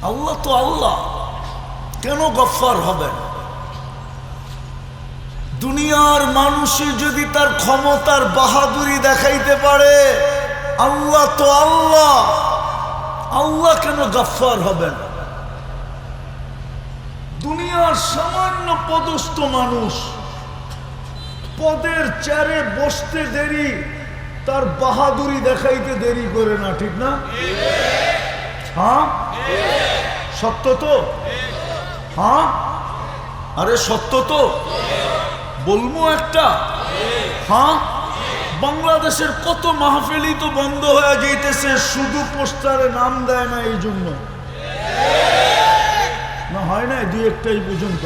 আল্লাহ তো আল্লাহ, কেন গফফার হবেন? দুনিয়ার মানুষই যদি তার ক্ষমতার বাহাদুরি দেখাইতে পারে, আল্লাহ তো আল্লাহ, আল্লাহ কেন গফফার হবেন? দুনিয়ার সামান্য পদস্থ মানুষ পদের চেয়ারে বসতে দেরি, তার বাহাদুরি দেখাইতে দেরি করে না, ঠিক না? হ্যাঁ, সত্য তো? হ্যাঁ, আরে সত্য তো? বলবো একটা? হ্যাঁ, বাংলাদেশের কত মাহফিলই তো বন্ধ হয়ে যাইতেছে, শুধু পোস্টারে নাম দেয় না এই জন্য। না হয় না দুই একটাই পর্যন্ত।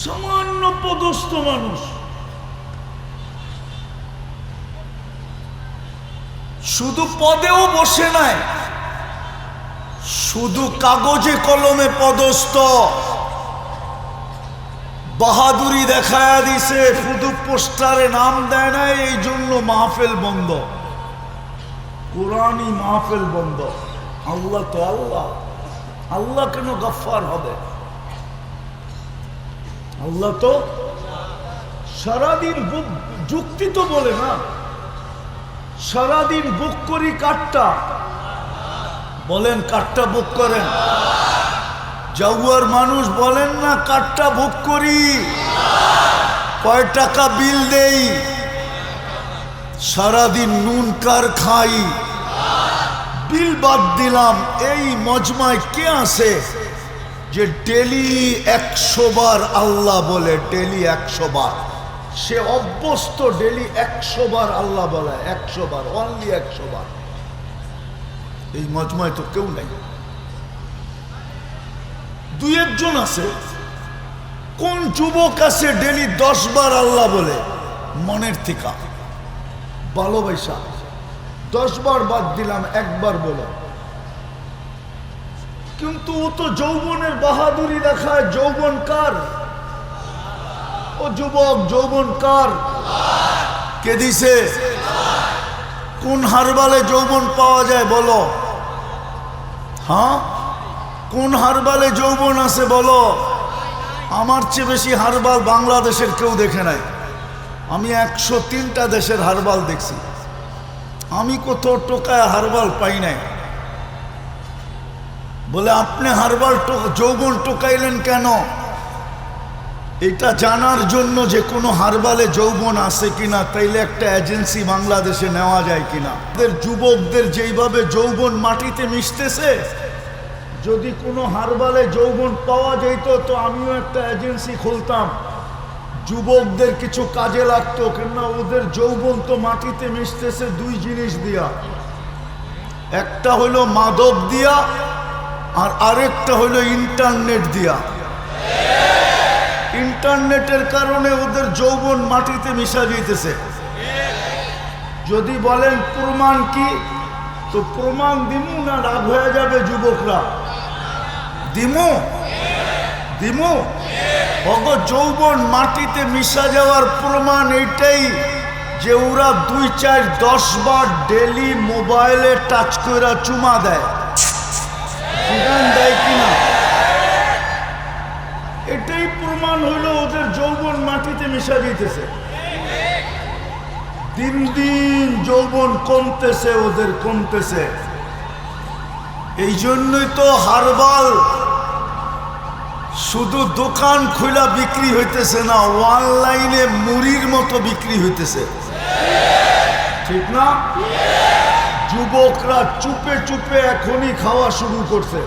সামান্য পদস্থ মানুষ শুধু পদেও বসে নাই, শুধু কাগজে কলমে পদস্থ, বাহাদুরি দেখায়া দিছে, শুধু পোস্টারে নাম দেয় না, এই জন্য মাহফিল বন্ধ, কোরআনই মাহফিল বন্ধ। আল্লাহ তো আল্লাহ, আল্লাহ কেন গফফার হবে? আল্লাহ তো সারাদিন যুক্তি তো বলে না, সারাদিন বুক করি কাঠটা, বলেন কাঠটা বুক করেন? জাগুয়ার মানুষ বলেন না কাঠটা বুক করি, কয় টাকা বিল দেই, সারাদিন নুন কার খাই, বিল বাদ দিলাম। এই মজমায় কে আছে যে ডেলি 100 বার আল্লাহ বলে? ডেলি 100 বার, সে অভ্যস্ত ডেলি 100 বার আল্লাহ বলে, 100 বার, অনলি 100 বার। এই মজমায় তো কেউ নাই, দুই একজন আছে। কোন যুবক আছে ডেলি 10 বার আল্লাহ বলে মনের থেকে ভালোবাসা? 10 বার বাদ দিলাম, একবার বলো। কিন্তু ও তো যৌবনের বাহাদুরি দেখায়। যৌবন কার? ও যুবক, যৌবন কার? কে দিছে? কোন হারবালে যৌবন পাওয়া যায় বলো? হ্যাঁ, কোন হারবালে যৌবন আছে বলো? আমার চেয়ে বেশি হারবাল বাংলাদেশের কেউ দেখে নাই। আমি 103টা দেশের হারবাল দেখছি, আমি কত টোকায় হারবাল পাই নাই। বলে আপনি হারবাল যৌবন টোকাইলেন কেন? এটা জানার জন্য যে কোনো হারবালে যৌবন আছে কিনা, তাইলে একটা এজেন্সি বাংলাদেশে নেওয়া যায় কিনা। ওদের যুবকদের যেইভাবে যৌবন মাটিতে মিশতেছে, যদি কোনো হারবালে যৌবন পাওয়া যেত তো আমিও একটা এজেন্সি খুলতাম, যুবকদের কিছু কাজে লাগতো। কেননা ওদের যৌবন তো মাটিতে মিশতেছে দুই জিনিস দিয়া, একটা হইল মাদক দিয়া, আর আরেকটা হইল ইন্টারনেট দিয়া। ইন্টারনেটের কারণে ওদের যৌবন মাটিতে মিশা যাইতেছে। যদি বলেন প্রমাণ কি, তো প্রমাণ দিমু না রাগ হয়ে যাবে যুবকরা? দিমু, দিমু। অগ যৌবন মাটিতে মিশা যাওয়ার প্রমাণ এইটাই যে ওরা 2, 4, 10 বার ডেলি মোবাইলে টাচ করে চুমা দেয়, দেয় কিনা? এটাই প্রমাণ হইল ওদের যৌবন মাটিতে মিশা দিতেছে। দিন দিন যৌবন কমতেছে, ওদের কমতেছে। এই জন্যই তো হারবাল শুধু দোকান খোলা বিক্রি হইতেছে না, অনলাইনে মুড়ির মতো বিক্রি হইতেছে, ঠিক না? যুবকরা চুপে চুপে এখনই খাওয়া শুরু করছে।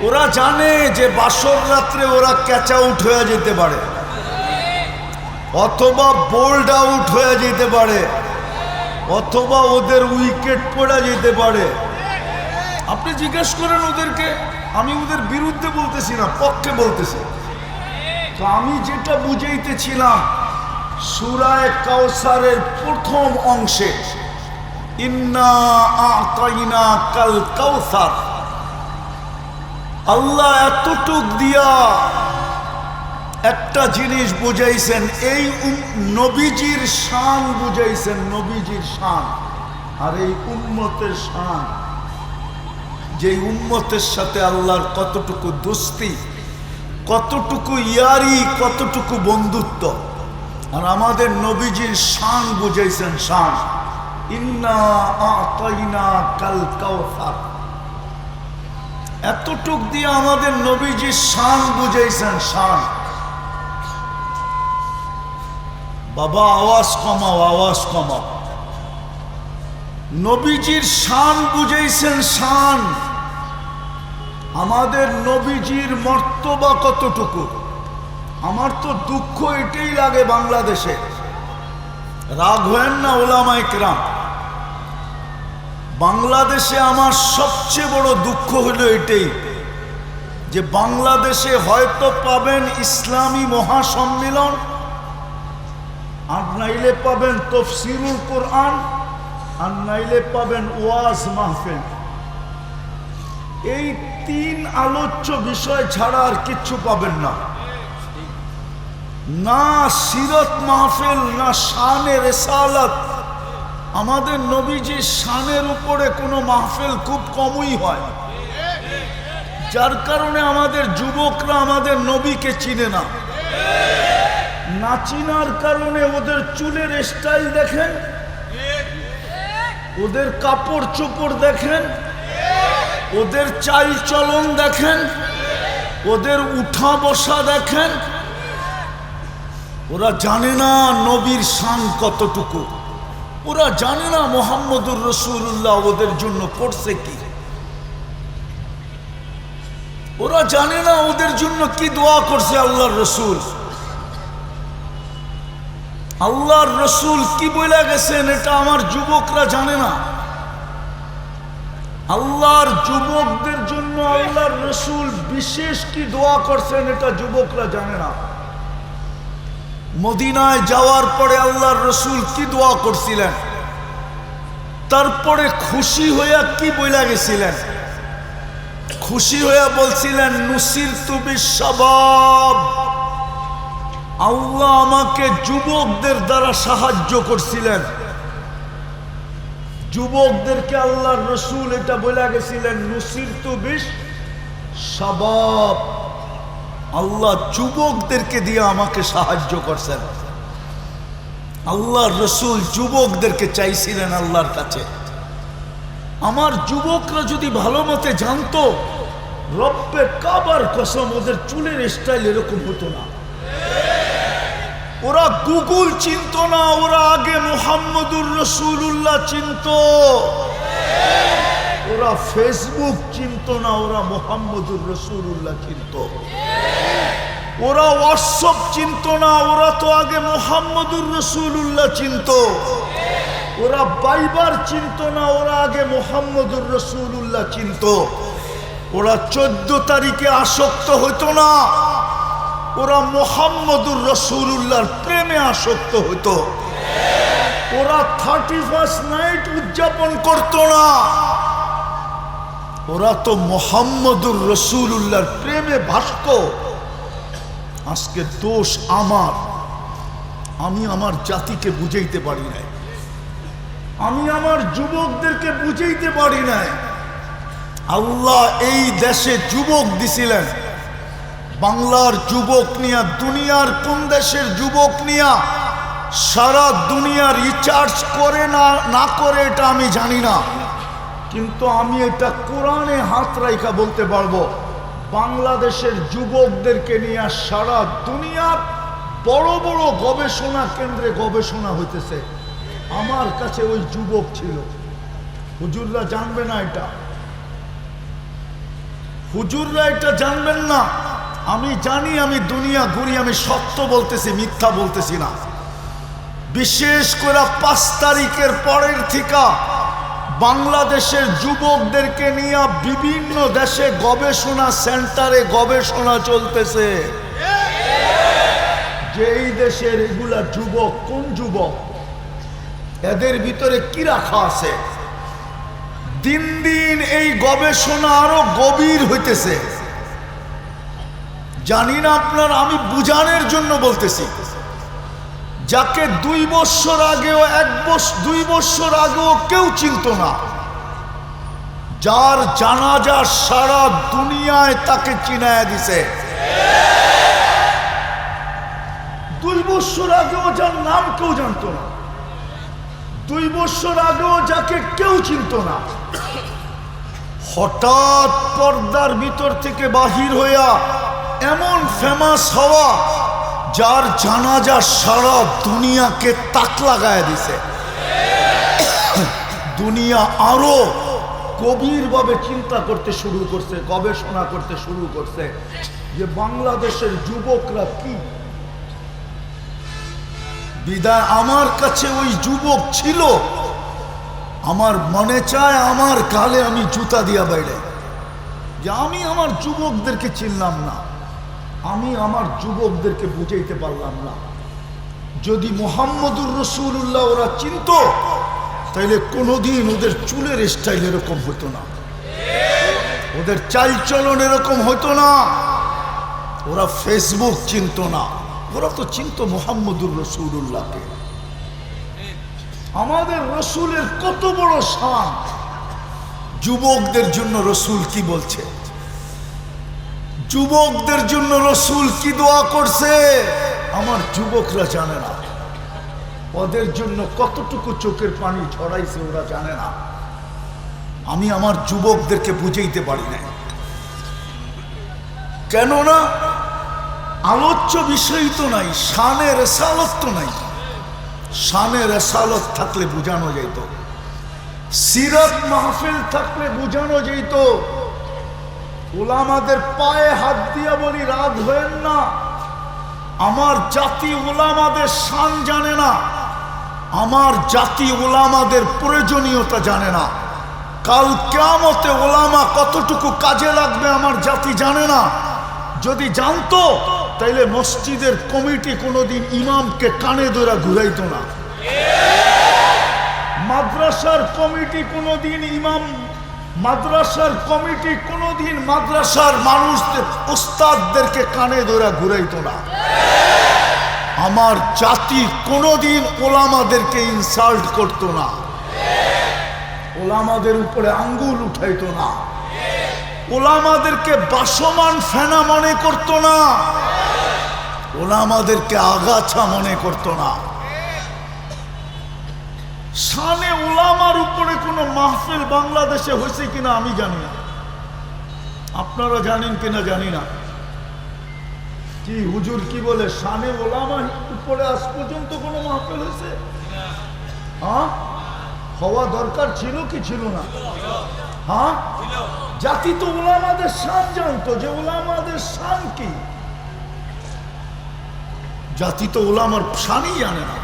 ওরা জানে যে বাসর রাত্রে ওরা ক্যাচ আউট হয়ে যেতে পারে, অথবা বোল্ড আউট হয়ে যেতে পারে, অথবা ওদের উইকেট পড়ে যেতে পারে। আপনি জিজ্ঞেস করেন ওদেরকে, আমি ওদের বিরুদ্ধে বলতেছি না, পক্ষে বলতেছি। তো আমি যেটা বুঝাইতেছিলাম, সূরা কাউসারের প্রথম অংশে ইন্না আ'তাইনাকাল কাউসার, আল্লাহ এতটুক দিয়া একটা জিনিস বুঝাইছেন, এই নবীজির শান বুঝাইছেন, নবীজির শান। আর এই উম্মতের শান, যে উম্মতের সাথে আল্লাহর কতটুকু দোস্তি, কতটুকু ইয়ারি, কতটুকু বন্ধুত্ব। আর আমাদের নবীজির শান বুঝাইছেন, শান। ইন্না আতাইনা কাল কাউসার, এতটুক দিয়ে আমাদের নবীজির শান বুঝাইছেন, শান। বাবা আওয়াজ কমাও, আওয়াজ কমাও। নবীজির শান বুঝাইছেন, শান। আমাদের নবীজির মর্তবা কতটুকু। আমার তো দুঃখ এটাই লাগে বাংলাদেশে, রাগ হয়েন না ওলামায়ে কেরাম, বাংলাদেশে আমার সবচেয়ে বড় দুঃখ হলো এটাই যে বাংলাদেশে হয়তো পাবেন ইসলামী মহাসম্মেলন, আর নাইলে পাবেন তাফসীরুল কোরআন, আর নাইলে পাবেন ওয়াজ মাহফিল। এই তিন আলোচ্য বিষয় ছাড়া আর কিচ্ছু পাবেন না। না সিরত মাহফিল, না শানে রিসালাত। আমাদের নবীজির শানের উপরে কোনো মাহফিল খুব কমই হয়, যার কারণে আমাদের যুবকরা আমাদের নবীকে চিনে না। না চিনার কারণে ওদের চুলের স্টাইল দেখেন, ওদের কাপড় চোপড় দেখেন, ওদের চাল চলন দেখেন, ওদের উঠা বসা দেখেন। ওরা জানে না নবীর শান কতটুকু, ওরা জানে না মুহাম্মদুর রাসূলুল্লাহ ওদের জন্য করছে কি, ওরা জানে না ওদের জন্য কি দোয়া করছে আল্লাহর রসুল। আল্লাহর রসুল কি বলে গেছেন এটা আমার যুবকরা জানে না। আল্লাহর যুবকদের জন্য আল্লাহর রসুল বিশেষ কি দোয়া করছেন এটা যুবকরা জানে না। মদিনায় যাওয়ার পরে আল্লাহর রসুল কি দোয়া করছিলেন, তারপরে খুশি হইয়া কি বইলা গেছিলেন। খুশি হইয়া বলছিলেন নুসিরতু বিশ-শাবাব, আল্লাহ আমাকে যুবকদের দ্বারা সাহায্য করছিলেন। যুবকদেরকে আল্লাহর রসুল এটা বলে গেছিলেন নুসিরতু বিশ-শাবাব, আল্লাহ যুবকদেরকে দিয়ে আমাকে সাহায্য করছেন। আল্লাহর রসুল যুবকদেরকে চাইছিলেন আল্লাহর কাছে। আমার যুবকরা যদি ভালো মতে জানতো, রব্বে কাবার কসম ওদের চুলের স্টাইল এরকম হতো না। ওরা গুগল চিনত না, ওরা আগে মুহাম্মদুর রাসূলুল্লাহ চিনত। ওরা ফেসবুক চিনত না, ওরা মুহাম্মদুর রাসূলুল্লাহ চিনত। ওরা হোয়াটসঅ্যাপ চিনত না, ওরা তো আগে মুহাম্মদুর রাসূলুল্লাহ চিনত। ওরা বাইবার চিনত না, ওরা আগে মুহাম্মদুর রাসূলুল্লাহ চিনত। ওরা 14 তারিখে আসক্ত হইতো না, ওরা মুহাম্মদুর রাসূলুল্লাহর প্রেমে আসক্ত হইতো। ওরা 31st নাইট উদযাপন করত না, ওরা তো মুহাম্মদুর রাসূলুল্লাহর প্রেমে ভাসত। আজকে দোষ আমার, আমি আমার জাতিকে বুঝাইতে পারি নাই, আমি আমার যুবকদেরকে বুঝাইতে পারি নাই। আল্লাহ এই দেশে যুবক দিছিলেন, বাংলার যুবক নিয়া, দুনিয়ার কোন দেশের যুবক নিয়া সারা দুনিয়া রিচার্জ করে না করে এটা আমি জানি না, কিন্তু আমি এটা কোরআনে হাত রাইখা বলতে পারবো, বাংলাদেশের যুবকদেরকে নিয়ে সারা দুনিয়ার বড় বড় গবেষণা কেন্দ্রে গবেষণা হইতেছে। আমার কাছে ওই যুবক ছিল। হুজুররা জানবে না এটা, হুজুররা এটা জানবেন না। আমি জানি, আমি দুনিয়া ঘুরি, আমি সত্য বলতেছি, মিথ্যা বলতেছি না। বিশেষ করে 5 তারিখের পরের থেকে বাংলাদেশের যুবকদেরকে নিয়ে বিভিন্ন দেশে গবেষণা সেন্টারে গবেষণা চলতেছে যে এই দেশের এগুলা যুবক কোন যুবক, এদের ভিতরে কি রাখা আছে। দিন দিন এই গবেষণা আরো গভীর হইতেছে। জানি না আপনার, আমি বুঝানোর জন্য বলতেছি। যাকে 2 বছর আগেও 2 বছর আগেও কেউ চিনত না, যার জানাজা সারা দুনিয়ায় তাকে চিনায় দিছে। 2 বছর আগেও যার নাম কেউ জানতো না, 2 বছর আগেও যাকে কেউ চিনত না, হঠাৎ পর্দার ভিতর থেকে বাহির হইয়া এমন ফেমাস হওয়া, যার জানাজা সারা দুনিয়াকে তাক লাগায় দিছে। দুনিয়া আরো গভীরভাবে চিন্তা করতে শুরু করছে, গবেষণা করতে শুরু করছে যে বাংলাদেশের যুবকরা কি। বিদায় আমার কাছে ওই যুবক ছিল, আমার মনে চায় আমার গালে আমি জুতা দিয়া বাইরে, যে আমি আমার যুবকদেরকে চিনলাম না, আমি আমার যুবকদেরকে বুঝাইতে পারলাম না। যদি মুহাম্মদুর রাসূলুল্লাহ ওরা চিনত, তাইলে কোনোদিন ওদের চুলের স্টাইল এরকম হতো না, ওদের চালচলন এরকম হতো না, ওরা ফেসবুক চিনত না, ওরা তো চিনত মুহাম্মদুর রাসূলুল্লাহকে। আমাদের রসুলের কত বড় শান, যুবকদের জন্য রসুল কি বলছে, যুবকদের জন্য রসুল কি দোয়া করছে, আমার যুবকরা জানে না। ওদের জন্য কতটুকু চোখের পানি ছড়াইছে ওরা জানে না। আমি আমার যুবকদেরকে বুঝাইতে পারি না, কেননা আলোচ্য বিষয় তো নাই, শানে রেসালত তো নাই। শানে রেসালত থাকলে বুঝানো যেত, সিরাত মাহফিল থাকলে বুঝানো যেত। উলামাদের পায়ে হাত দিয়া বলি, রাত হয়েন না, আমার জাতি উলামাদের শান জানে না, আমার জাতি উলামাদের প্রয়োজনীয়তা জানে না। কাল কিয়ামতে উলামা কতটুকু কাজে লাগবে আমার জাতি জানে না। যদি জানতো, তাইলে মসজিদের কমিটি কোনোদিন ইমামকে কানে ধরে ঘুরাইতো না, মাদ্রাসার কমিটি কোনোদিন মাদ্রাসার মানুষদের উস্তাদদেরকে কানে ধরে ঘুরাইতো না। আমার জাতি কোনোদিন ওলামাদেরকে ইনসাল্ট করতো না, ওলামাদের উপরে আঙ্গুল উঠাইতো না, ওলামাদেরকে বাসমান ফেনা মনে করতো না, ওলামাদেরকে আগাছা মনে করতো না। শানে উলামার উপরে কোনো মাহফিল বাংলাদেশে হয়েছে কিনা আমি জানি না, আপনারা জানেন কিনা জানি না। কি হুজুর কি বলে, শানে উলামার উপরে আজ পর্যন্ত কোনো মাহফিল হয়েছে? হ্যাঁ, হওয়া দরকার ছিল কি ছিল না? হ্যাঁ, জাতি তো উলামাদের শান জানতো, যে উলামাদের শান কি। জাতি তো উলামার শানই জানে না,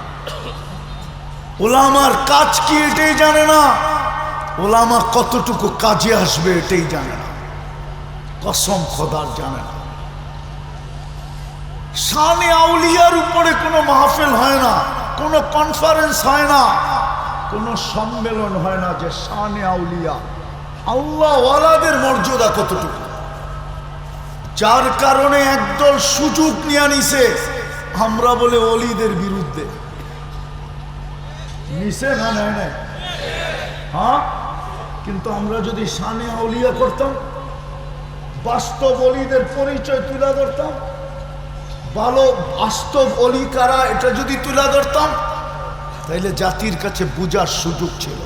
উলামার কাজ কি এটাই জানে না, উলামা কতটুকু কাজে আসবে এটাই জানে না, কসম খোদার জানে না। শানে আউলিয়ার উপরে কোনো মাহফিল হয় না, কোনো কনফারেন্স হয় না, কোনো সম্মেলন হয় না যে শানে আউলিয়া আল্লাহ ওয়ালাদের মর্যাদা কতটুকু। যার কারণে একদল সুযোগ নিয়ে নিছে, আমরা বলে ওলিদের বিরুদ্ধে নিছে না, নেয় নাই? হ্যাঁ, কিন্তু আমরা যদি শানে আউলিয়া করতাম, বাস্তব ওলিদের পরিচয় তুলে ধরতাম, ভালো বাস্তব অলি কারা এটা যদি তুলে ধরতাম, তাইলে জাতির কাছে বুঝার সুযোগ ছিল।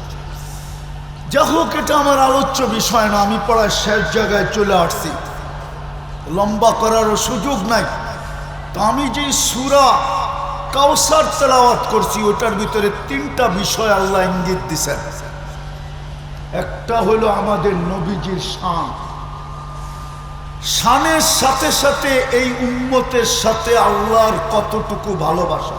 যা হোক, এটা আমার আলোচ্য বিষয় না, আমি পড়ার শেষ জায়গায় চলে আসছি, লম্বা করারও সুযোগ নাই। তো আমি যেই সূরা কাউসার তেলাওয়াত করছি, ওটার ভিতরে 3টা বিষয় আল্লাহ ইঙ্গিত দিছেন। একটা হলো আমাদের নবীজির শান, শানের সাথে সাথে এই উম্মতের সাথে আল্লাহর কতটুকু ভালোবাসা।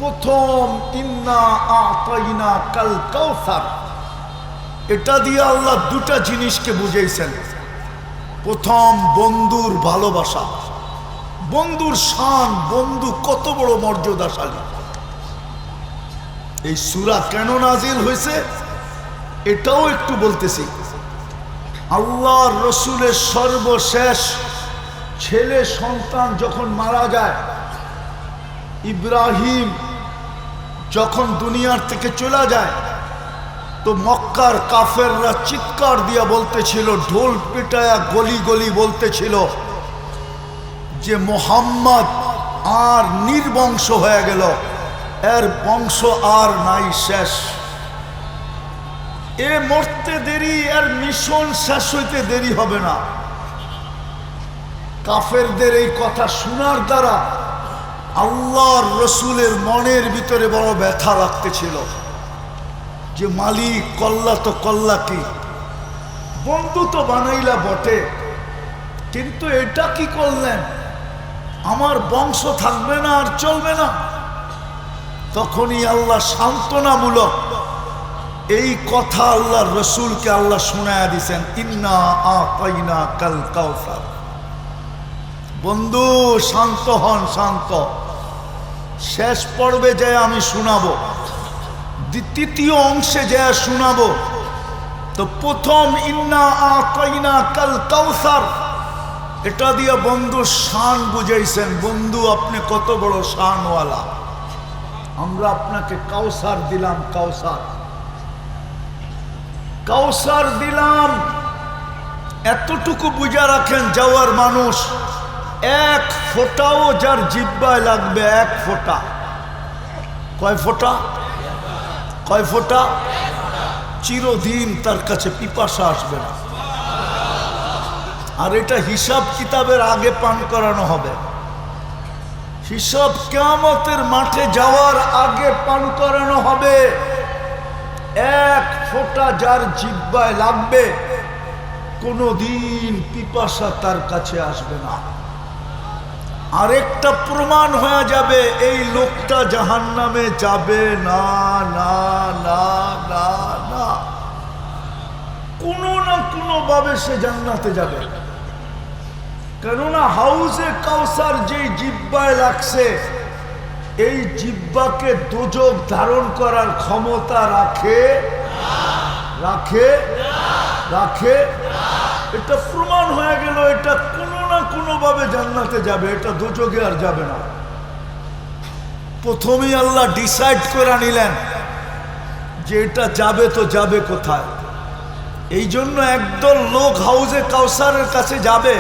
প্রথম ইন্না আতাইনা কাল কাউসার, এটা দিয়ে আল্লাহ 2টা জিনিসকে বুঝাইছেন। প্রথম বন্ধুর ভালোবাসা, বন্ধুর শান, বন্ধু কত বড় মর্যাদাশালী। এই সূরা কেন নাজিল হয়েছে এটাও একটু বলতেছি। আল্লাহর রসুলের সর্বশেষ ছেলে সন্তান যখন মারা যায়, ইব্রাহিম যখন দুনিয়ার থেকে চলে যায় তো মক্কার কাফেররা চিৎকার দিয়া বলতেছিল, ঢোল পিটায়া গলি গলি বলতেছিল যে মুহাম্মদ আর নির্বংশ হয়ে গেল, এর বংশ আর নাই, শেষ। এ মরতে দেরি, এর মিশন শেষ হইতে দেরি হবে না। কাফেরদের এই কথা শোনার দ্বারা আল্লাহর রসুলের মনের ভিতরে বড় ব্যথা লাগতেছিল যে মালিক কল্লা তো কল্লা কি, বন্ধু তো বানাইলা বটে, কিন্তু এটা কি করলেন, আমার বংশ থাকবে না আর চলবে না। তখনই আল্লাহ সান্ত্বনামূলক এই কথা আল্লাহর রসুলকে আল্লাহ শোনায়া দিছেন, ইন্না আতাইনা কাল কাউসার। বন্ধু শান্ত হন, শান্ত। শেষ পর্বে যায় আমি শোনাবো, তৃতীয় অংশে যায় শোনাবো। তো প্রথম ইন্না আতাইনা কাল কাউসার, এটা দিয়ে বন্ধু শান বুঝাইছেন। বন্ধু আপনি কত বড় শানওয়ালা, আমরা আপনাকে কাউসার দিলাম, কাউসার কাউসার দিলাম। এতটুকু বুঝা রাখেন যাওয়ার মানুষ, এক ফোঁটাও যার জিব্বায় লাগবে, এক ফোঁটা, কয় ফোঁটা, কয় ফোঁটা, চিরদিন তার কাছে পিপাসা আসবে না। আর এটা হিসাব কিতাবের আগে পান করানো হবে। হিসাব কিয়ামতের মাঠে যাওয়ার আগে পান করানো হবে। এক ফোঁটা যার জিহ্বায় লাগবে, কোনদিন পিপাসা তার কাছে আসবে না। আরেকটা প্রমাণ হয়ে যাবে এই লোকটা জাহান্নামে যাবে না, না না না না, কোনো না কোনো ভাবে সে জান্নাতে যাবে। কেননা হাউজে কাউসার যেই জিহ্বায় লাগছে, এই জিহ্বাকে দোজক ধারণ করার ক্ষমতা রাখে, রাখে, রাখে। এটা প্রমাণ হয়ে গেল, এটা কোনো না কোনো ভাবে জান্নাতে যাবে, এটা দোজকে আর যাবে না। প্রথমেই আল্লাহ ডিসাইড করে নিলেন যে এটা যাবে তো যাবে কোথায়। এই জন্য একদল লোক হাউজে কাউসারের কাছে যাবে,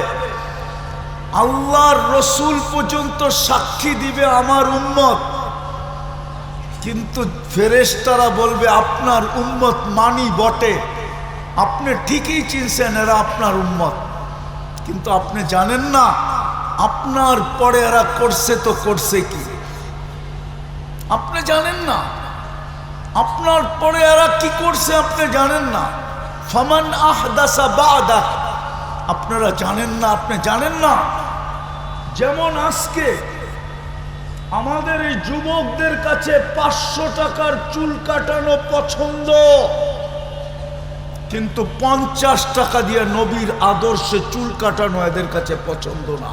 আল্লাহর রসুল পর্যন্ত সাক্ষী দিবে আমার উম্মত, কিন্তু ফেরেশতারা বলবে আপনার উম্মত মানি বটে, আপনি ঠিকই চিনছেন এরা আপনার উম্মত, কিন্তু আপনি জানেন না আপনার পরে এরা করছে তো করছে কি, আপনি জানেন না আপনার পরে এরা কি করছে, আপনি জানেন না। ফামান আহদাসা বাদা, আপনারা জানেন না, আপনি জানেন না। যেমন আজকে আমাদের এই যুবকদের কাছে 500 টাকার চুল কাটানো পছন্দ, কিন্তু 50 টাকা দিয়ে নবীর আদর্শে চুল কাটানো এদের কাছে পছন্দ না।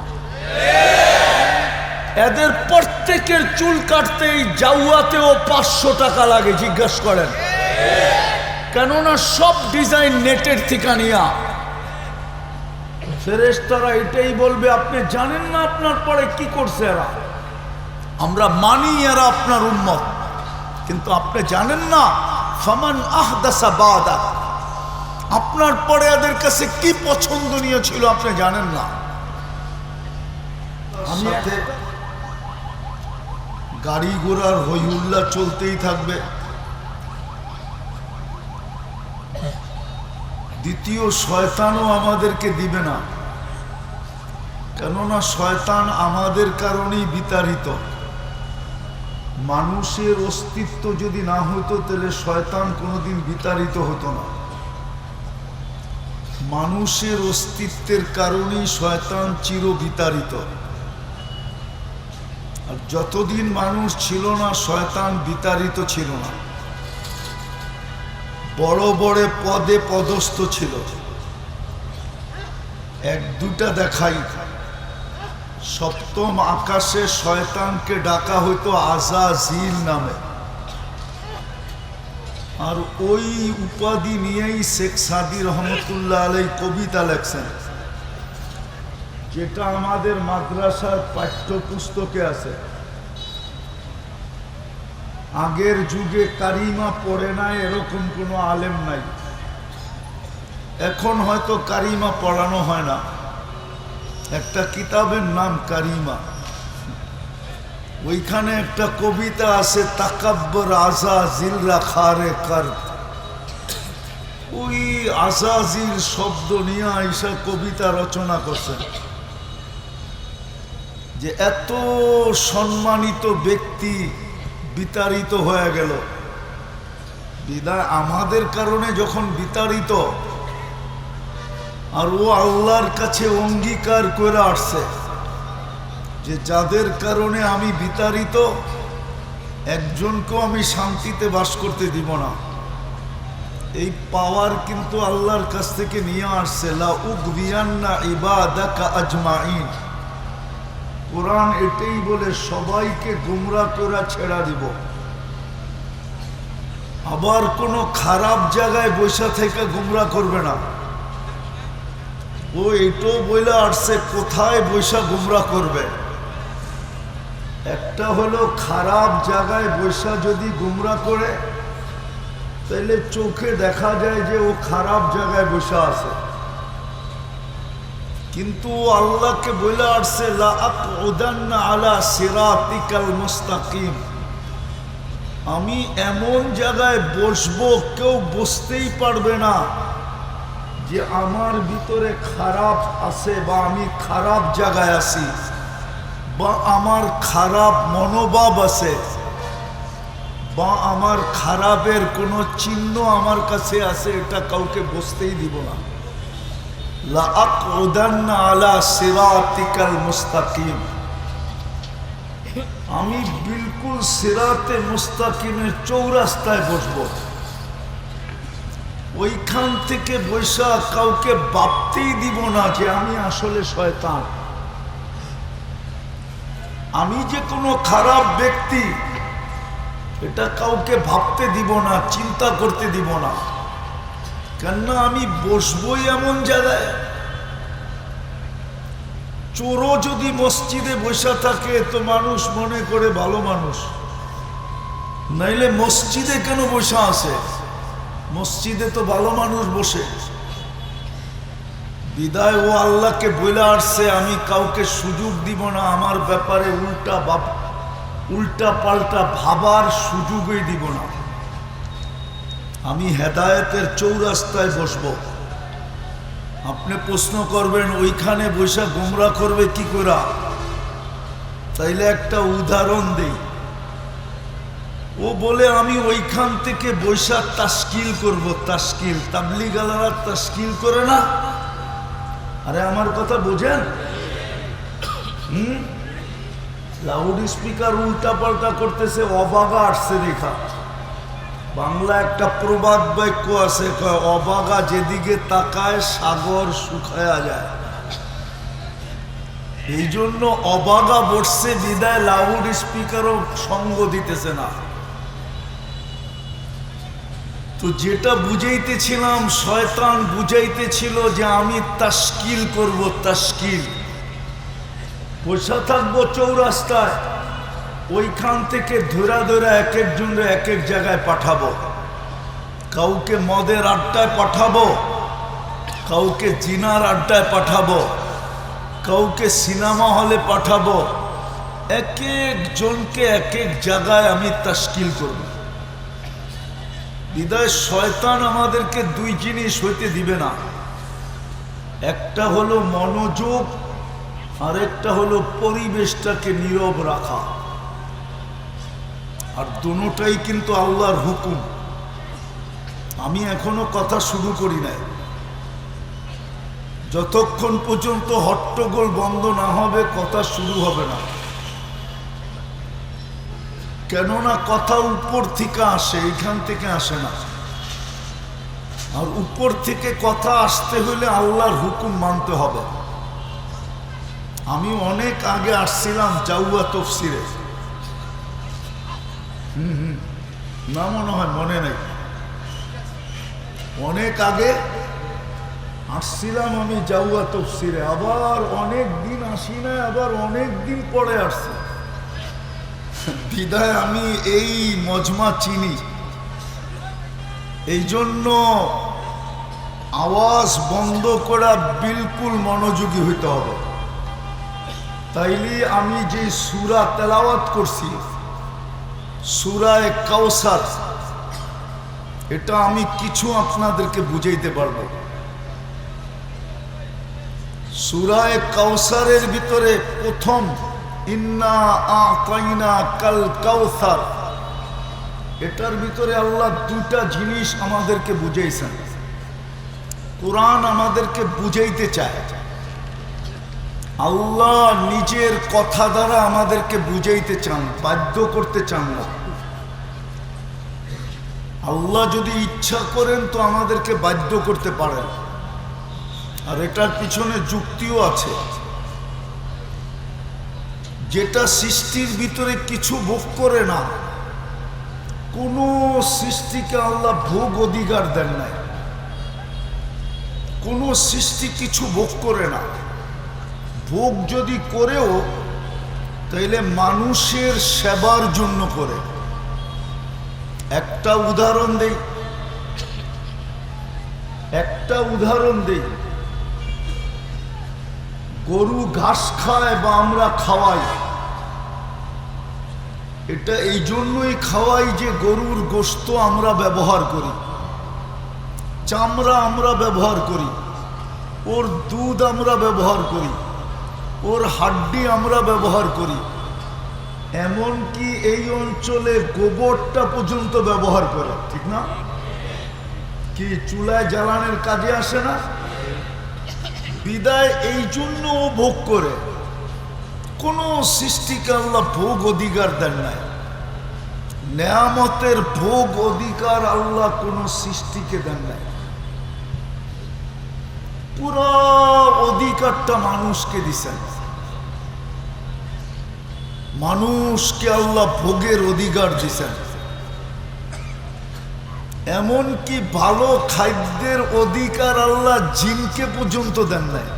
এদের প্রত্যেকের চুল কাটতেই জাউয়াতেও 500 টাকা লাগে, জিজ্ঞাসা করেন। কেননা সব ডিজাইন নেটের থেকে নিয়া। ফেরেশতারা এটাই বলবে আপনি জানেন না আপনার পরে কি করছে এরা, আমরা মানি এরা আপনার উম্মত, কিন্তু আপনি জানেন না ফামান আহদাসা বাদা, আপনার পরে এদের কাছে কি পছন্দনীয় ছিল আপনি জানেন না। সাথে গাড়ি ঘোড়ার হইহুল্লা চলতেই থাকবে। দ্বিতীয়, শয়তানও আমাদেরকে দিবে না, কেননা শয়তান আমাদের কারণেই বিতাড়িত। মানুষের অস্তিত্ব যদি না হতো তাহলে শয়তান কোনোদিন বিতাড়িত হতো না। মানুষের অস্তিত্বের কারণেই শয়তান চির বিতাড়িত। আর যতদিন মানুষ ছিল না শয়তান বিতাড়িত ছিল না, বড় বড় পদে পদস্থ ছিল। এক দুটা দেখাই, সপ্তম আকাশে শয়তানকে ডাকা হইতো আজাজিল নামে, আর ওই উপাধি নিয়েই শেখ সাদি রহমতুল্লাহ আলাই কবিতা লেখছেন, যেটা আমাদের মাদ্রাসার পাঠ্যপুস্তকে আছে। আগের যুগে কারিমা পড়ে নাই এরকম কোনো আলেম নাই। এখন হয়তো কারিমা পড়ানো হয় না। একটা কিতাবের নাম কারিমা, ওইখানে একটা কবিতা আছে, তাকাব্বর আজাজিল রাখারে কর। ওই আজাজিল শব্দ নিয়ে আইসা কবিতা রচনা করছেন যে এত সম্মানিত ব্যক্তি বিতাড়িত হয়ে গেল। বিদায় আমাদের কারণে যখন বিতাড়িত, আর ও আল্লাহর কাছে অঙ্গীকার করে আসছে যে যাদের কারণে আমি বিতাড়িত একজনকেও আমি শান্তিতে বাস করতে দিব না। এই পাওয়ার কিন্তু আল্লাহর কাছ থেকে নিয়ে আসছে, লা উগবিয়ান্না ইবাদাকা আজমাইন। কোরআন এটাই বলে সবাইকে গুমরা করে ছেড়া দিব। আবার কোনো খারাপ জায়গায় বসা থেকে গুমরা করবে না। ও এটাও বলে আসছে কোথায় বৈশা গুমরা করবে। একটা হলো খারাপ জায়গায় বৈশা যদি গুমরা করে তাহলে চোখে দেখা যায় যে ও খারাপ জায়গায় বসা আছে, কিন্তু আল্লাহকে বলে আসছে লা আকউদান্না আলা সিরাতিকাল মুস্তাকিম। আমি এমন জায়গায় বসবো কেউ বুঝতেই পারবে না যে আমার ভিতরে খারাপ আছে বা আমি খারাপ জায়গায় আছি বা আমার খারাপ মনোভাব আছে বা আমার খারাপের কোনো চিহ্ন আমার কাছে আছে, এটা কাউকে বুঝতেই দিব না। লা আকউদান্না আলা সিরাতিকাল মুস্তাকিম। আমি বিলকুল সিরাতে মুস্তাকিমের চৌরাস্তায় বসবো। ওইখান থেকে বৈশা কাউকে ভাবতেই দিব না যে আমি আসলে শয়তান, আমি যে কোনো খারাপ ব্যক্তি, এটা কাউকে ভাবতে দিব না, চিন্তা করতে দিব না। কেননা আমি বসবই এমন জায়গায়। চোরও যদি মসজিদে বসা থাকে তো মানুষ মনে করে ভালো মানুষ, নাইলে মসজিদে কেন বসা আছে? মসজিদে তো ভালো মানুষ বসে। বিদায় ও আল্লাহকে বলে আসছে আমি কাউকে সুযোগ দিব না আমার ব্যাপারে উল্টা পাল্টা ভাবার সুযোগই দিব না। আমি হেদায়েতের চৌরাস্তায় বসব। আপনি প্রশ্ন করবেন ওইখানে বৈশা গুমরা করবে কি করে? তাইলে একটা উদাহরণ দেই। ও বলে আমি ওইখান থেকে বৈশা তাশকিল করব। তাশকিল তাবলীগালারা তাশকিল করে না? আরে আমার কথা বোঝেন? লাউড স্পিকার উল্টা পাল্টা করতেছে, অবাগা আসছে দেখা। বাংলা একটা প্রবাদ বাক্য আছে, অবাগা যেদিকে তাকায় সাগর শুকায়া যায়। এই জন্য অবাগা বসছে বিদায় লাউড স্পিকারও সঙ্গ দিতেছে না। তো যেটা বুঝাইতেছিলাম, শয়তান বুঝাইতেছিল যে আমি তাশকিল করব। তাশকিল বসা থাকবো চৌরাস্তায়, ওইখান থেকে ধরা ধরা এক একজনের এক এক জায়গায় পাঠাবো। কাউকে মদের আড্ডায় পাঠাবো, কাউকে জিনার আড্ডায় পাঠাবো, কাউকে সিনেমা হলে পাঠাবো। এক একজনকে এক এক জায়গায় আমি তাশকিল করব। বিদায় শয়তান আমাদেরকে দুই জিনিস হইতে দিবে না। একটা হলো মনোযোগ, আর একটা হলো পরিবেশটাকে নীরব রাখা। আর দুটোটাই কিন্তু আল্লাহর হুকুম। আমি এখনো কথা শুরু করি নাই। যতক্ষণ পর্যন্ত হট্টগোল বন্ধ না হবে কথা শুরু হবে না। কেননা কথা উপর থেকে আসে, এখান থেকে আসে না। আর উপর থেকে কথা আসতে হলে আল্লাহর হুকুম মানতে হবে। আমি অনেক আগে আসছিলাম জাউয়া তফসিরে, না মনে হয় মনে নেই, অনেক আগে আসছিলাম আমি জাউয়া তফসিরে। আবার অনেক দিন আসি না, আবার অনেক দিন পরে আসছি। বিদায় আমি এই মজমা চিনি, এই জন্য আওয়াজ বন্ধ করা বিলকুল মনোযোগী হইতে হবে। তাইলে আমি যে সূরা তেলাওয়াত করছি, সূরায়ে কাউসার, এটা আমি কিছু আপনাদেরকে বুঝাইতে পারবো। সূরায়ে কাউসারের ভিতরে প্রথম ইন্না আ'তাইনা কাল কাউসার, এটার ভিতরে আল্লাহ দুটা জিনিস আমাদেরকে বুঝাইছেন। কোরআন আমাদেরকে বুঝাইতে চায়, আল্লাহ নিজের কথা দ্বারা আমাদেরকে বুঝাইতে চান, বাধ্য করতে চান না। আল্লাহ যদি ইচ্ছা করেন তো আমাদেরকে বাধ্য করতে পারেন, আর এটার পিছনে যুক্তিও আছে। যেটা সৃষ্টির ভিতরে কিছু ভোগ করে না, কোনো সৃষ্টিকে আল্লাহ ভোগ অধিকার দেন নাই। কোনো সৃষ্টি কিছু ভোগ করে না, ভোগ যদি করেও তাইলে মানুষের সেবার জন্য করে। একটা উদাহরণ দেই, গরু ঘাস খায় বা আমরা খাওয়াই, এটা এই জন্যই খাওয়াই যে গরুর গোশত আমরা ব্যবহার করি, চামড়া আমরা ব্যবহার করি, ওর দুধ আমরা ব্যবহার করি, ওর হাড্ডি আমরা ব্যবহার করি, এমনকি এই অঞ্চলে গোবরটা পর্যন্ত ব্যবহার করে, ঠিক না? কি চুলায় জ্বালানোর কাজে আসে না? বিদায় এই জন্য ও ভোগ করে। কোন সৃষ্টিকে আল্লাহ ভোগ অধিকার দেন নাই। নেয়ামতের ভোগ অধিকার আল্লাহ কোন সৃষ্টিকে দেন নাই। পুরো অধিকারটা মানুষকে দিছেন। মানুষকে আল্লাহ ভোগের অধিকার দিছেন। এমনকি ভালো খাদ্যের অধিকার আল্লাহ জিনকে পর্যন্ত দেন নাই।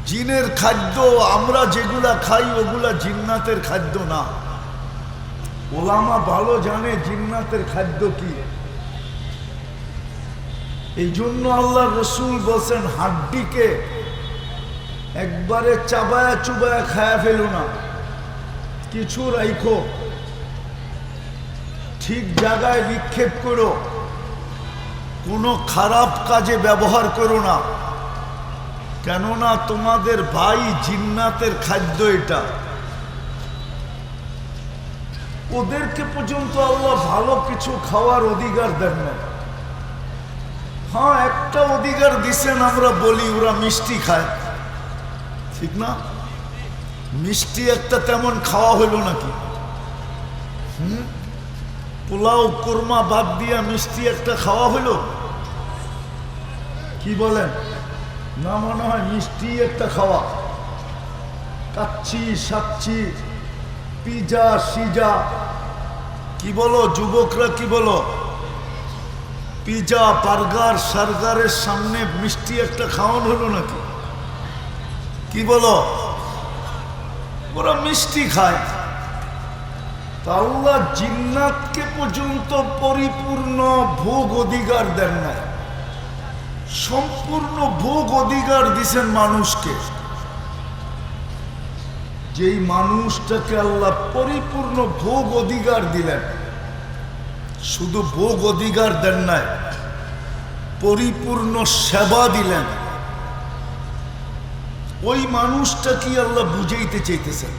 জিনের খাদ্য আমরা যেগুলা খাই ওগুলা জিন্নাতের খাদ্য না। ওলামা ভালো জানে জিন্নাতের খাদ্য কি। এই জন্য আল্লাহ রসুল বলছেন হাড্ডিকে একবারে চাবায়া চুবায়া খায়া ফেলো না, কিছু রাইখো, ঠিক জায়গায় নিক্ষেপ করো, কোনো খারাপ কাজে ব্যবহার করো না। কেননা তোমাদের ভাই জিন্নাতের খাদ্য এটা। ওদেরকে পর্যন্ত আল্লাহ ভালো কিছু খাওয়ার অধিকার দেন না। হ্যাঁ, একটা অধিকার দিছেন, আমরা বলি ওরা মিষ্টি খায়, ঠিক না? মিষ্টি একটা তেমন খাওয়া হইল নাকি? পোলাও কোরমা বাদ দিয়া মিষ্টি একটা খাওয়া হইল? কি বলেন? না, মনে হয় মিষ্টি একটা খাওয়া। কাচ্ছি সাচ্ছি পিজা সিজা, কি বলো যুবকরা, কি বলো? পিজা বার্গার সার্গারের সামনে মিষ্টি একটা খাওয়ানো হলো নাকি? কি বলো? ওরা মিষ্টি খায়। আল্লাহ জিন্নাতকে পর্যন্ত পরিপূর্ণ ভোগ অধিকার দেন নাই, সম্পূর্ণ ভোগ অধিকার দিছেন মানুষকে। যেই মানুষটাকে আল্লাহ পরিপূর্ণ ভোগ অধিকার দিলেন, শুধু ভোগ অধিকার দেন নাই, পরিপূর্ণ সেবা দিলেন। ওই মানুষটাকে আল্লাহ বুঝাইতে চাইতেছেন।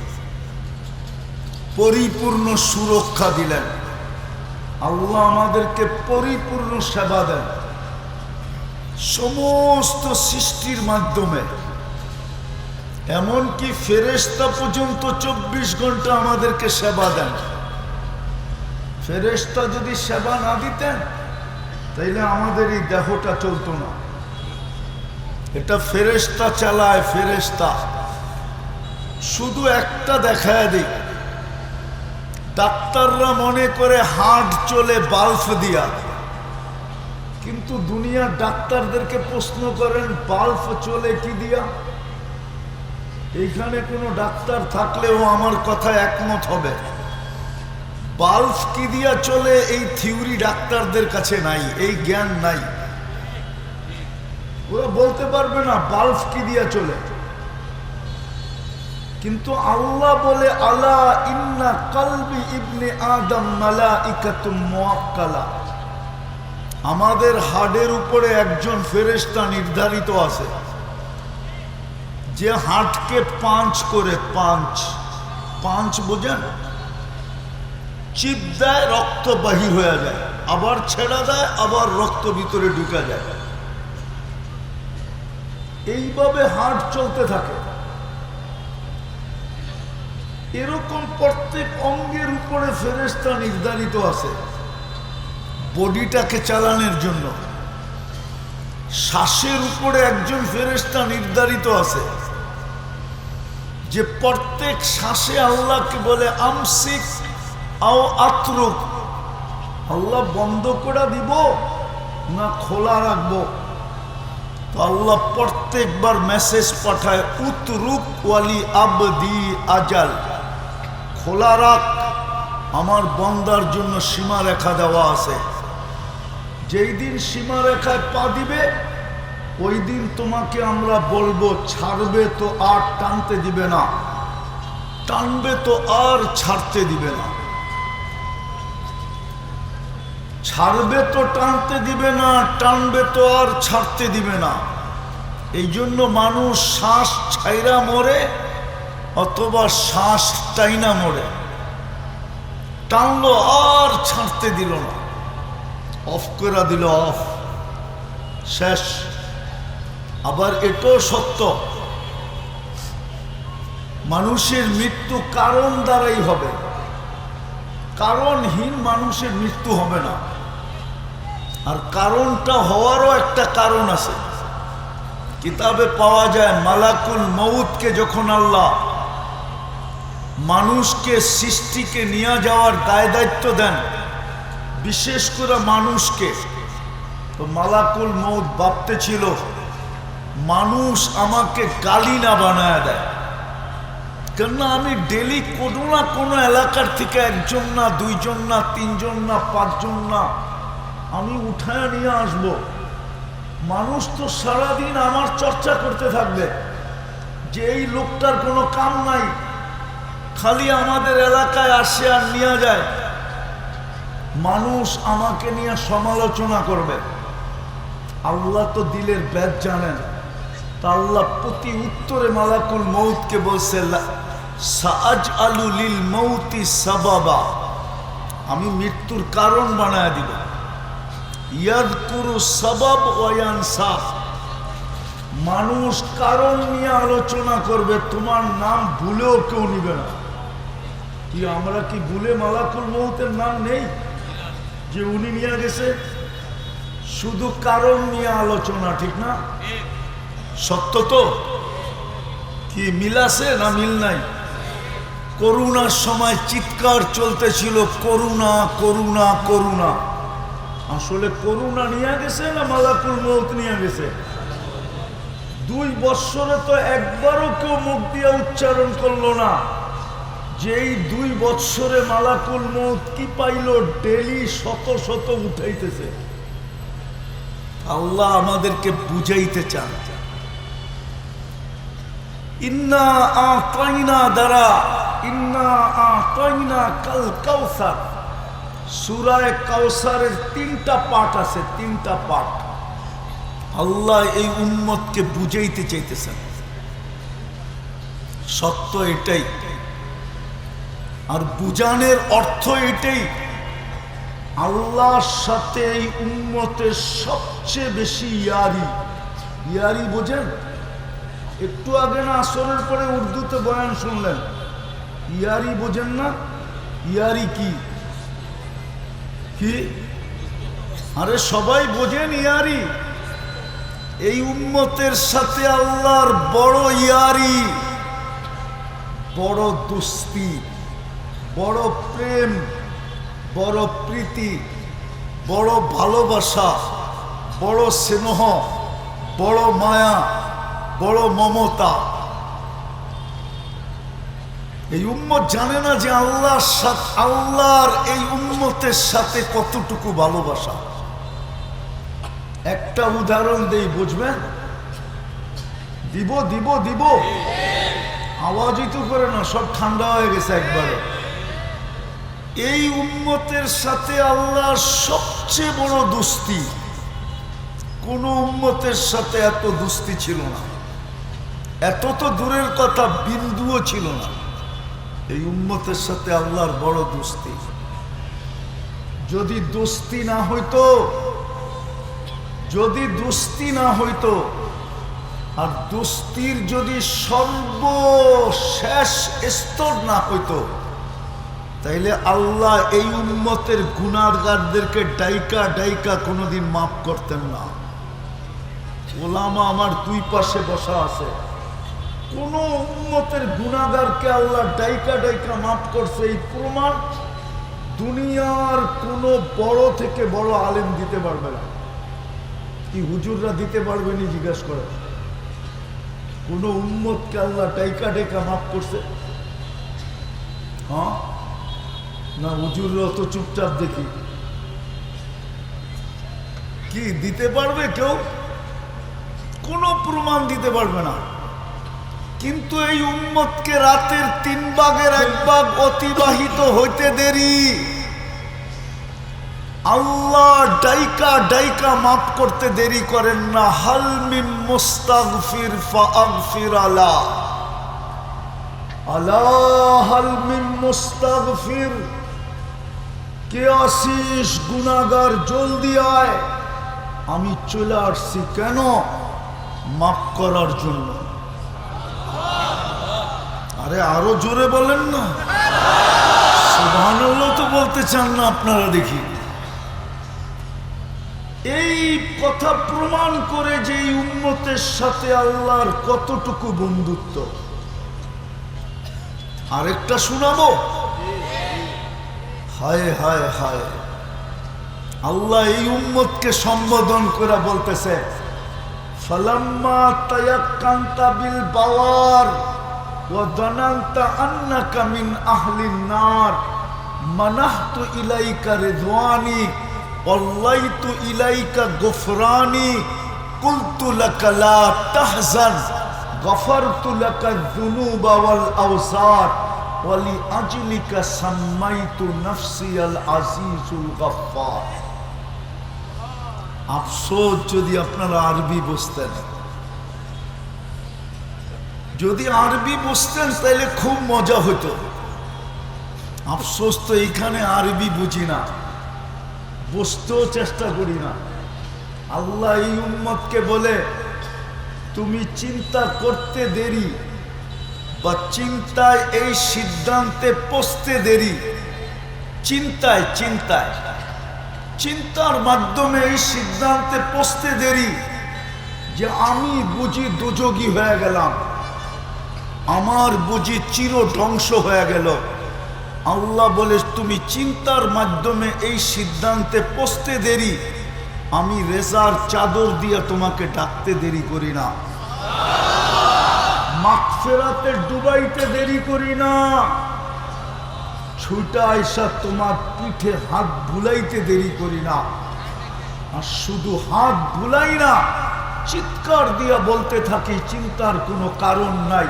পরিপূর্ণ সুরক্ষা দিলেন। আল্লাহ আমাদেরকে পরিপূর্ণ সেবা দেন সমস্ত সৃষ্টির মাধ্যমে। এমনকি ফেরেশতা পর্যন্ত 24 ঘন্টা আমাদেরকে সেবা দেন। ফেরেশতা যদি সেবা না দিতেন তাইলে আমাদের এই দেহটা চলতো না। এটা ফেরেশতা চালায়, ফেরেশতা। শুধু একটা দেখায় দিই, ডাক্তাররা মনে করে হার্ট চলে বাল্ব দিয়া, কিন্তু দুনিয়ার ডাক্তারদেরকে প্রশ্ন করেন বাল্ব চলে কি দিয়া? এইখানে কোনো ডাক্তার থাকলেও আমার কথা একমত হবে, বাল্ব কি দিয়া চলে এই থিওরি ডাক্তারদের কাছে নাই, এই জ্ঞান নাই। ওরা বলতে পারবে না বাল্ব কি দিয়া চলে। কিন্তু আল্লাহ বলে আলা ইন্না কলবি ইবনে আদম মালাইকাতুম মুআক্কালা, আমাদের হাড়ের উপরে একজন ফেরেশতা নির্ধারিত আছে যে হাড়কে পাঁচ করে, পাঁচ বোঝেন, চিপ দেয় রক্ত বাহির হয়ে যায়, আবার ছেড়া দেয়, আবার রক্ত ভিতরে ঢুকে যায়, এইভাবে হার্ট চলতে থাকে। এরকম প্রত্যেক অঙ্গের উপরে ফেরেশতা নির্ধারিত আছে বডিটাকে চালানোর জন্য। শ্বাসের উপরে একজন ফেরেশতা নির্ধারিত আছে যে প্রত্যেক শ্বাসে আল্লাহকে বলে আমসিক আও আতরুক, আল্লাহ বন্ধ করে দিব না খোলা রাখবো। তো আল্লাহ প্রত্যেকবার মেসেজ পাঠায় উতরুক ওয়ালি আবদি আজাল, খোলা রাখ, আমার বন্দার জন্য সীমা রেখা দেওয়া আছে। যেই দিন সীমা রেখায় পা দিবে ওই দিন তোমাকে আমরা বলবো ছাড়বে তো আর টানতে দিবে না, টানবে তো আর ছাড়তে দিবে না, ছাড়বে তো টানতে দিবে না, টানবে তো আর ছাড়তে দিবে না। এই জন্য মানুষ শ্বাস ছাইরা মরে অথবা শ্বাস টাইনা মরে, টানলো আর ছাড়তে দিল না, অফ করে দিল, অফ, শেষ। আবার এটাও সত্য, মানুষের মৃত্যু কারণ দ্বারাই হবে, কারণহীন মানুষের মৃত্যু হবে না। আর কারণটা হওয়ারও একটা কারণ আছে, কিতাবে পাওয়া যায় মালাকুল মউতকে যখন আল্লাহ মানুষকে সৃষ্টিকে নিয়ে যাওয়ার দায় দায়িত্ব দেন, বিশেষ করে মানুষকে, তো মালাকুল মউত ভাবতে ছিল মানুষ আমাকে গালি না বানায় দেয়, কেননা আমি ডেলি কোনো না কোনো এলাকার থেকে একজন না, দুইজন না, তিনজন না, পাঁচজন না আমি উঠায় নিয়ে আসবো। মানুষ তো সারাদিন আমার চর্চা করতে থাকবে যে এই লোকটার কোনো কাম নাই, খালি আমাদের এলাকায় আসে আর নিয়ে যায়। মানুষ আমাকে নিয়ে সমালোচনা করবে। আল্লাহ তো দিলের ব্যাদ জানেন, তা আল্লাহ প্রতি উত্তরে মালাকুল মউতকে বলছে সাআজআলু লিল মউতি সাবাবা, আমি মৃত্যুর কারণ বানায় দিব। ইয়াযকুরু সাবাব ওয়া ইয়ানসা, মানুষ কারণ নিয়ে আলোচনা করবে, তোমার নাম ভুলেও কেউ নিবে না। কি আমরা কি ভুলে মালাকুল মউতের নাম নেই যে উনি নিয়ে গেছে? শুধু কারণ নিয়ে আলোচনা, ঠিক না? সত্য তো? কি মিল আছে না মিল নাই? করুণার সময় চিৎকার চলতেছিল করুণা করুণা করুণা, আসলে করুণা নিয়ে গেছে না মালাকুল মউত নিয়ে গেছে? 2 বৎসরে তো একবারও কেউ মুখ দিয়ে উচ্চারণ করলো না যে এই 2 বৎসরে মালাকুল মউত কি পাইল, ডেলি শত শত উঠাইতেছে। আল্লাহ আমাদেরকে বুঝাইতে চান ইন্না আতাইনা দ্বারা, ইন্না আতাইনা কাল কাউসার, সূরা কাউসারের 3টা পাঠ আছে, 3টা পাঠ। আল্লাহ এই উম্মতকে বুঝাইতে চাইতেছেন, সত্য এটাই। আর বুঝানোর অর্থ এটাই, আল্লাহর সাথে এই উম্মতের সবচেয়ে বেশি ইয়ারি। ইয়ারি বোঝেন? একটু আগে না আসরের পরে উর্দুতে বয়ান শুনলেন, ইয়ারি বোঝেন না? ইয়ারি কি? কি? আরে সবাই বোঝেন ইয়ারি। এই উম্মতের সাথে আল্লাহর বড় ইয়ারি, বড় দোস্তি, বড় প্রেম, বড় প্রীতি, বড় ভালোবাসা, বড় স্নেহ, বড় মায়া, বড় মমতা। এই উম্মত জানে না যে আল্লাহর এই উম্মতের সাথে কতটুকু ভালোবাসা। একটা উদাহরণ দেই, বুঝবেন? দিব দিব দিব, আওয়াজই তো করে না, সব ঠান্ডা হয়ে গেছে একবারে। এই উম্মতের সাথে আল্লাহর সবচেয়ে বড় দোস্তি, কোন উম্মতের সাথে এত দোস্তি ছিল না, এত তো দূরের কথা, বিন্দুও ছিল না। এই উম্মতের সাথে আল্লাহর বড় দোস্তি। যদি দোস্তি না হইতো, যদি দোস্তি না হইতো, আর দোস্তির যদি সর্বশেষ স্তর না হইতো, তাইলে আল্লাহ এই উম্মতের গুনাহগারদেরকে ডাইকা ডাইকা কোনোদিন মাফ করতেন না। ওলামা আমার দুই পাশে বসা আছে, কোন উম্মতের গুনাহগারকে আল্লাহ ডাইকা ডাইকা মাফ করছে, এই প্রমাণ দুনিয়ার কোন বড় থেকে বড় আলেম দিতে পারবে না। কি হুজুররা দিতে পারবেনি? জিজ্ঞাসা করে। কোন উম্মতকে আল্লাহ ডাইকা ডাইকা মাফ করছে? হ্যাঁ না, হুজুররা তো চুপচাপ দেখি। কি দিতে পারবে কেউ? কোনো প্রমাণ দিতে পারবে না। কিন্তু এই উম্মতকে রাতের 3 ভাগের 1 ভাগ অতিবাহিত হইতে দেরি, আল্লাহ ডাইকা ডাইকা মাফ করতে দেরি করেন না। হাল মিন মুস্তাগফির ফাগফির আলা, আলা হাল মিন মুস্তাগফির, কে আসিস গুনাহগার, জলদি আয়, আমি চলে আসছি। কেন? মাফ করার জন্য। আরে আরো জোরে বলেন না, সুবহানাল্লাহ তো বলতে চান না আপনারা? দেখি এই কথা প্রমাণ করে যে এই উম্মতের সাথে আল্লাহর কতটুকু বন্ধুত্ব। আরেকটা শোনাবো? হায় হায় হায়, আল্লাহ এই উম্মতকে সম্বোধন করে বলতেছে, ফালাম্মা তায়াক্কানতা বিল বাওয়ার ওয়া যানানতা আন্নাকা মিন আহলিন নার মানাহতু ইলাইকা রিদওয়ানি ওয়াল্লাইতু ইলাইকা গুফরানি কুলতু লাকা লা তাহজান গফারতু লাকা যুনুবা ওয়াল আওসার ওয়ালি আজলিকা সাম্মাইতু নাফসি আল আজিজুল গফফার। আফসোস যদি আপনারা আরবি বুঝতেন, যদি আরবি বুঝতেন তাহলে খুব মজা হতো। আফসোস তো এইখানে আরবি বুঝি না, বুঝতেও চেষ্টা করি না। আল্লাহ এই উম্মতকে বলে, তুমি চিন্তা করতে দেরি বা চিন্তায় এই সিদ্ধান্তে পৌঁছতে দেরি, চিন্তায় চিন্তায় চিন্তার মাধ্যমে এই সিদ্ধান্তে পৌঁছতে দেরি যে আমি বুঝি দুযোগী হয়ে গেলাম, আমার বুঝি চির ধ্বংস হয়ে গেল। আল্লাহ বলে, তুমি চিন্তার মাধ্যমে এই সিদ্ধান্তে পৌঁছতে দেরি, আমি রেজার চাদর দিয়ে তোমাকে ডাকতে দেরি করি না, মাগফিরাতে ডুবাইতে দেরি করি না, ছুটা আইসা তোমার পিঠে হাত বুলাইতে দেরি করি না। আর শুধু হাত বুলাই না, চিৎকার দিয়া বলতে থাকি, চিন্তার কোনো কারণ নাই,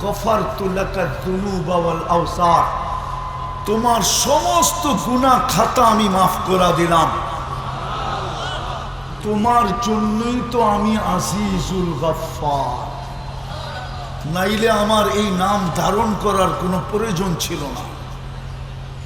গফারতু লাকা যুনুবা ওয়াল আওসার, তোমার সমস্ত গুনাহ খাতা আমি মাফ করে দিলাম। তোমার জন্যই তো আমি আজিজুল গফফার, নাইলে আমার এই নাম ধারণ করার কোনো প্রয়োজন ছিল না।